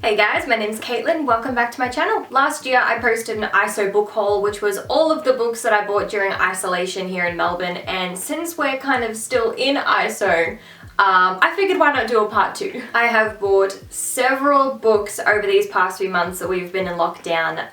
Hey guys, my name's Caitlin. Welcome back to my channel. Last year I posted an ISO book haul, which was all of the books that I bought during isolation here in Melbourne, and since we're kind of still in ISO, I figured why not do a part 2. I have bought several books over these past few months that we've been in lockdown.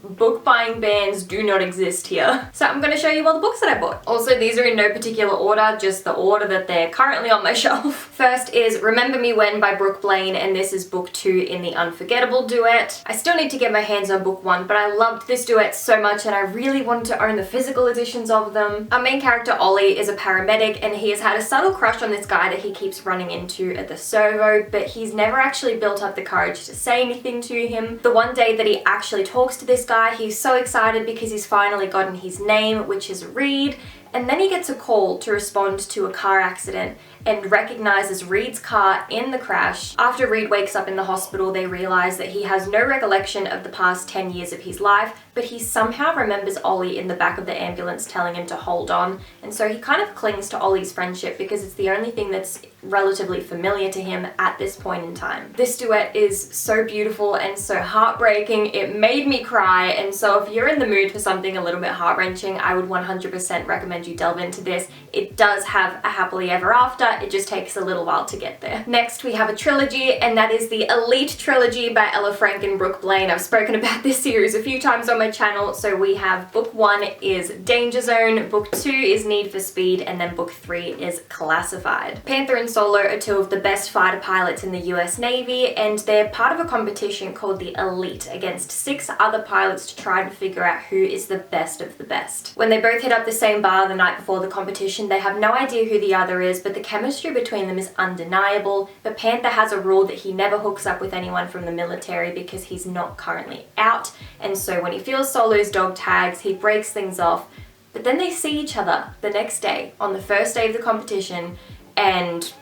Book buying bans do not exist here. So I'm going to show you all the books that I bought. Also, these are in no particular order, just the order that they're currently on my shelf. First is Remember Me When by Brooke Blaine, and this is book 2 in the Unforgettable duet. I still need to get my hands on book 1, but I loved this duet so much and I really wanted to own the physical editions of them. Our main character, Ollie, is a paramedic and he has had a subtle crush on this guy that he keeps running into at the servo, but he's never actually built up the courage to say anything to him. The one day that he actually talks to this guy, he's so excited because he's finally gotten his name, which is Reed, and then he gets a call to respond to a car accident and recognizes Reed's car in the crash. After Reed wakes up in the hospital, they realize that he has no recollection of the past 10 years of his life, but he somehow remembers Ollie in the back of the ambulance telling him to hold on, and so he kind of clings to Ollie's friendship because it's the only thing that's relatively familiar to him at this point in time. This duet is so beautiful and so heartbreaking. It made me cry, and so if you're in the mood for something a little bit heart-wrenching, I would 100% recommend you delve into this. It does have a happily ever after, it just takes a little while to get there. Next we have a trilogy, and that is the Elite trilogy by Ella Frank and Brooke Blaine. I've spoken about this series a few times on my channel. So we have book 1 is Danger Zone, book 2 is Need for Speed, and then book 3 is Classified. Panther and Solo are two of the best fighter pilots in the US Navy, and they're part of a competition called the Elite against 6 other pilots to try and figure out who is the best of the best. When they both hit up the same bar the night before the competition, they have no idea who the other is, but the chemistry between them is undeniable. But Panther has a rule that he never hooks up with anyone from the military because he's not currently out, and so when he feels Solo's dog tags, he breaks things off. But then they see each other the next day on the first day of the competition, and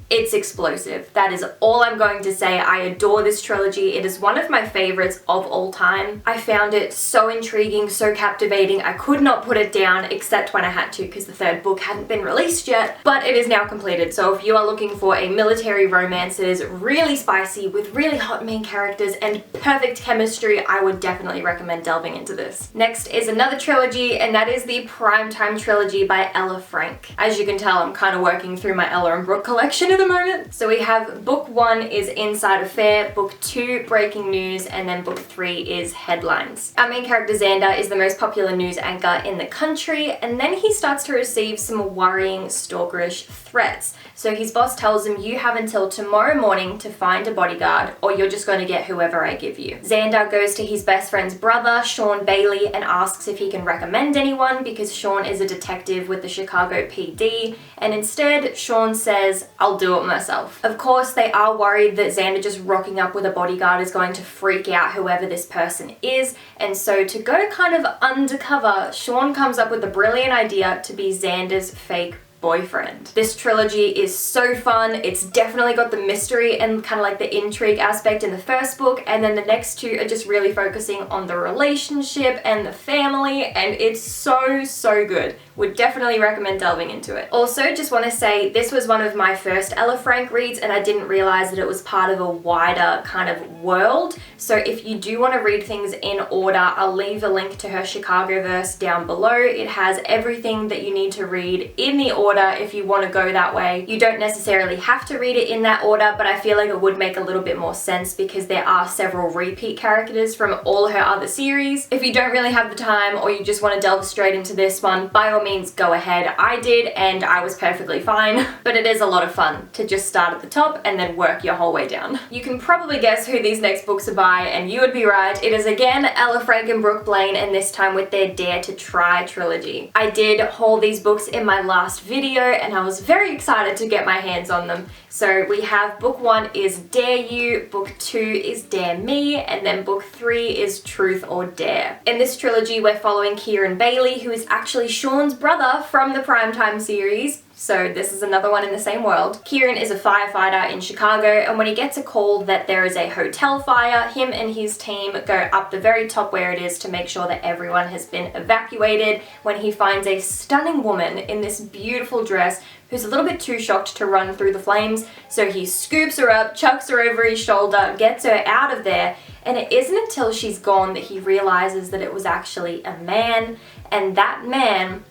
it's explosive. That is all I'm going to say. I adore this trilogy. It is one of my favorites of all time. I found it so intriguing, so captivating. I could not put it down except when I had to because the third book hadn't been released yet, but it is now completed. So if you are looking for a military romance that is really spicy with really hot main characters and perfect chemistry, I would definitely recommend delving into this. Next is another trilogy, and that is the Primetime trilogy by Ella Frank. As you can tell, I'm kind of working through my Ella and Brooke collection at the moment. So we have book 1 is Inside Affair, book 2 Breaking News, and then book 3 is Headlines. Our main character Xander is the most popular news anchor in the country, and then he starts to receive some worrying stalkerish threats. So his boss tells him, you have until tomorrow morning to find a bodyguard or you're just going to get whoever I give you. Xander goes to his best friend's brother, Sean Bailey, and asks if he can recommend anyone because Sean is a detective with the Chicago PD, and instead Sean says, I'll do it myself. Of course, they are worried that Xander just rocking up with a bodyguard is going to freak out whoever this person is, and so to go kind of undercover, Sean comes up with a brilliant idea to be Xander's fake boyfriend. This trilogy is so fun. It's definitely got the mystery and kind of like the intrigue aspect in the first book, and then the next 2 are just really focusing on the relationship and the family, and it's so good. Would definitely recommend delving into it. Also, just want to say this was one of my first Ella Frank reads, and I didn't realize that it was part of a wider kind of world. So if you do want to read things in order, I'll leave a link to her Chicagoverse down below. It has everything that you need to read in the order if you want to go that way. You don't necessarily have to read it in that order, but I feel like it would make a little bit more sense because there are several repeat characters from all her other series. If you don't really have the time or you just want to delve straight into this one, by all means go ahead. I did, and I was perfectly fine. But it is a lot of fun to just start at the top and then work your whole way down. You can probably guess who these next books are by, and you would be right. It is again Ella Frank and Brooke Blaine, and this time with their Dare to Try trilogy. I did haul these books in my last video, and I was very excited to get my hands on them. So we have book 1 is Dare You, book 2 is Dare Me, and then book 3 is Truth or Dare. In this trilogy, we're following Kieran Bailey, who is actually Sean's brother from the Primetime series. So this is another one in the same world. Kieran is a firefighter in Chicago, and when he gets a call that there is a hotel fire, him and his team go up the very top where it is to make sure that everyone has been evacuated, when he finds a stunning woman in this beautiful dress who's a little bit too shocked to run through the flames, so he scoops her up, chucks her over his shoulder, gets her out of there, and it isn't until she's gone that he realizes that it was actually a man, and that man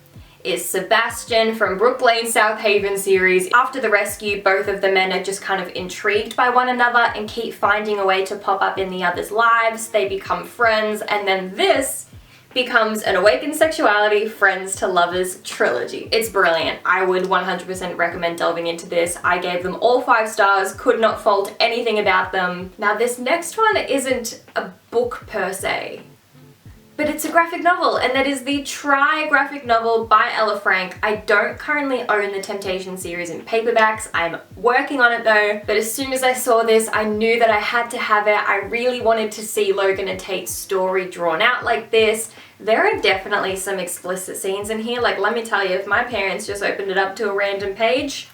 is Sebastian from Brooke Lane South Haven series. After the rescue, both of the men are just kind of intrigued by one another and keep finding a way to pop up in the other's lives. They become friends, and then this becomes an Awakened Sexuality Friends to Lovers trilogy. It's brilliant. I would 100% recommend delving into this. I gave them all 5 stars, could not fault anything about them. Now this next one isn't a book per se, but it's a graphic novel, and that is the Try graphic novel by Ella Frank. I don't currently own the Temptation series in paperbacks. I'm working on it though, but as soon as I saw this, I knew that I had to have it. I really wanted to see Logan and Tate's story drawn out like this. There are definitely some explicit scenes in here. Like, let me tell you, if my parents just opened it up to a random page,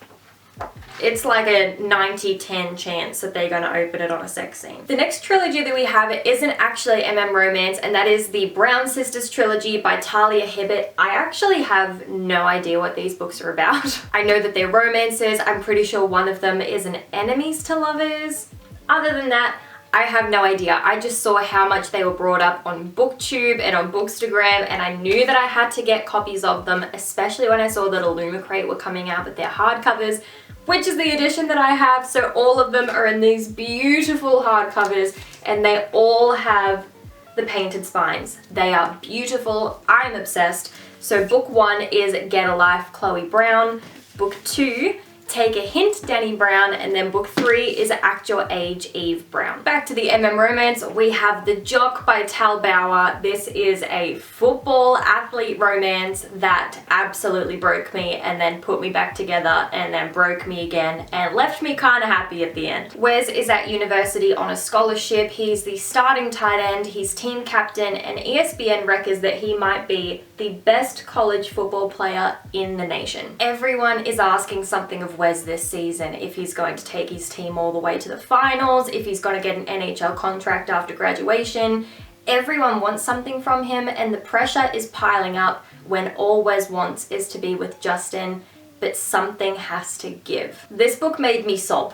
it's like a 90-10 chance that they're going to open it on a sex scene. The next trilogy that we have isn't actually MM romance, and that is the Brown Sisters trilogy by Talia Hibbert. I actually have no idea what these books are about. I know that they're romances. I'm pretty sure one of them is an enemies to lovers. Other than that, I have no idea. I just saw how much they were brought up on BookTube and on Bookstagram, and I knew that I had to get copies of them, especially when I saw that Illumicrate were coming out with their hardcovers, which is the edition that I have. So all of them are in these beautiful hardcovers, and they all have the painted spines. They are beautiful. I'm obsessed. So book 1 is Get a Life, Chloe Brown. Book 2, Take a Hint, Dani Brown, and then book 3 is Act Your Age, Eve Brown. Back to the MM romance, we have The Jock by Tal Bauer. This is a football athlete romance that absolutely broke me and then put me back together and then broke me again and left me kind of happy at the end. Wes is at university on a scholarship. He's the starting tight end, he's team captain, and ESPN reckons that he might be the best college football player in the nation. Everyone is asking something of Wes this season, if he's going to take his team all the way to the finals, if he's going to get an NHL contract after graduation. Everyone wants something from him, and the pressure is piling up when all Wes wants is to be with Justin, but something has to give. This book made me sob.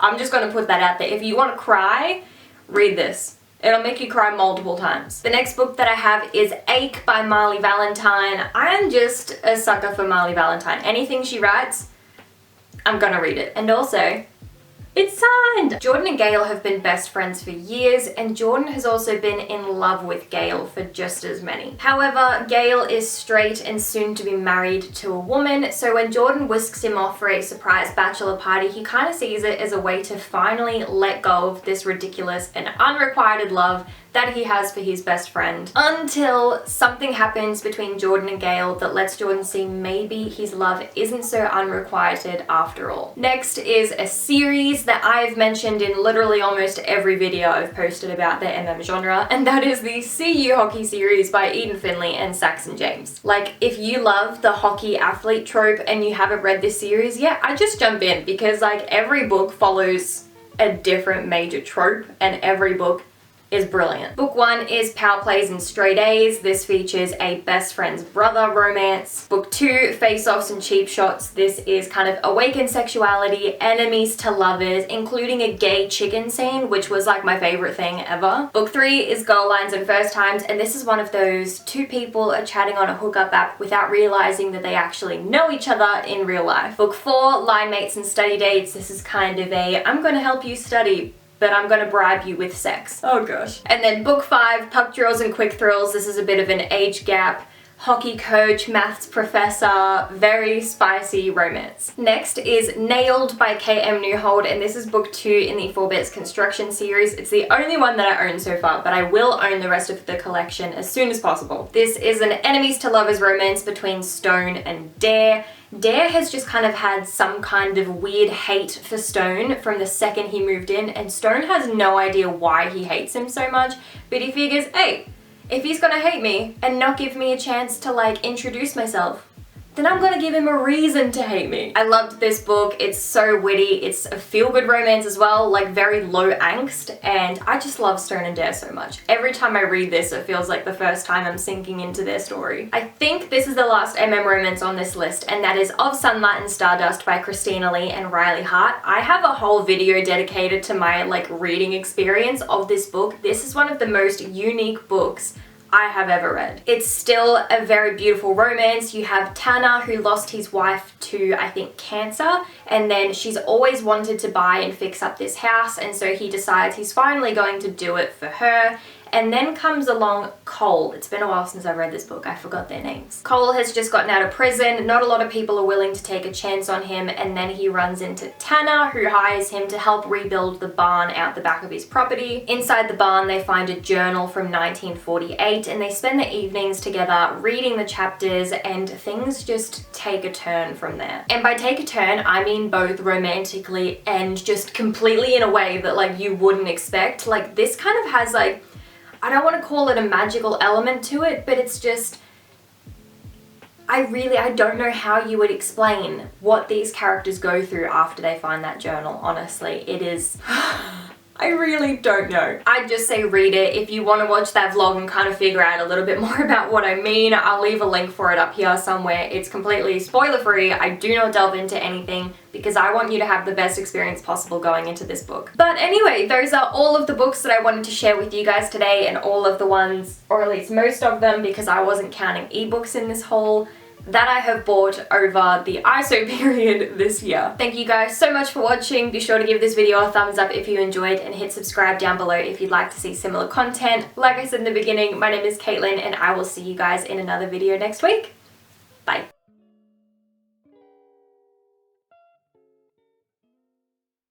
I'm just going to put that out there. If you want to cry, read this. It'll make you cry multiple times. The next book that I have is Ache by Marley Valentine. I am just a sucker for Marley Valentine. Anything she writes, I'm gonna read it. And also, it's signed! Jordan and Gail have been best friends for years, and Jordan has also been in love with Gail for just as many. However, Gail is straight and soon to be married to a woman, so when Jordan whisks him off for a surprise bachelor party, he kind of sees it as a way to finally let go of this ridiculous and unrequited love that he has for his best friend, until something happens between Jordan and Gail that lets Jordan see maybe his love isn't so unrequited after all. Next is a series that I've mentioned in literally almost every video I've posted about the MM genre, and that is the CU Hockey series by Eden Finley and Saxon James. Like, if you love the hockey athlete trope and you haven't read this series yet, I just jump in, because like every book follows a different major trope, and every book is brilliant. Book 1 is Power Plays and Straight A's. This features a best friend's brother romance. Book 2, Face-Offs and Cheap Shots. This is kind of Awakened Sexuality, Enemies to Lovers, including a gay chicken scene, which was like my favorite thing ever. Book 3 is Goal Lines and First Times, and this is one of those two people are chatting on a hookup app without realizing that they actually know each other in real life. Book 4, Line Mates and Study Dates. This is kind of a, I'm gonna help you study, but I'm gonna bribe you with sex. Oh gosh. And then book 5, Puck Drills and Quick Thrills. This is a bit of an age gap, hockey coach, maths professor, very spicy romance. Next is Nailed by K.M. Newhold, and this is book 2 in the 4-Bits Construction series. It's the only one that I own so far, but I will own the rest of the collection as soon as possible. This is an enemies to lovers romance between Stone and Dare. Dare has just kind of had some kind of weird hate for Stone from the second he moved in, and Stone has no idea why he hates him so much, but he figures, hey, if he's gonna hate me and not give me a chance to like introduce myself, then I'm gonna give him a reason to hate me. I loved this book. It's so witty. It's a feel-good romance as well, like very low angst, and I just love Stone and Dare so much. Every time I read this, it feels like the first time I'm sinking into their story. I think this is the last MM romance on this list, and that is Of Sunlight and Stardust by Christina Lee and Riley Hart. I have a whole video dedicated to my reading experience of this book. This is one of the most unique books I have ever read. It's still a very beautiful romance. You have Tanner, who lost his wife to, I think, cancer, and then she's always wanted to buy and fix up this house, and so he decides he's finally going to do it for her. And then comes along Cole. It's been a while since I've read this book. I forgot their names. Cole has just gotten out of prison. Not a lot of people are willing to take a chance on him, and then he runs into Tanner, who hires him to help rebuild the barn out the back of his property. Inside the barn, they find a journal from 1948, and they spend the evenings together reading the chapters, and things just take a turn from there. And by take a turn, I mean both romantically and just completely in a way that you wouldn't expect. This kind of has I don't want to call it a magical element to it, but it's just, I don't know how you would explain what these characters go through after they find that journal, honestly. It is, I really don't know. I'd just say read it. If you want to watch that vlog and kind of figure out a little bit more about what I mean, I'll leave a link for it up here somewhere. It's completely spoiler free. I do not delve into anything because I want you to have the best experience possible going into this book. But anyway, those are all of the books that I wanted to share with you guys today, and all of the ones, or at least most of them, because I wasn't counting ebooks in this haul, that I have bought over the ISO period this year. Thank you guys so much for watching. Be sure to give this video a thumbs up if you enjoyed, and hit subscribe down below if you'd like to see similar content. Like I said in the beginning, my name is Caitlin, and I will see you guys in another video next week. Bye.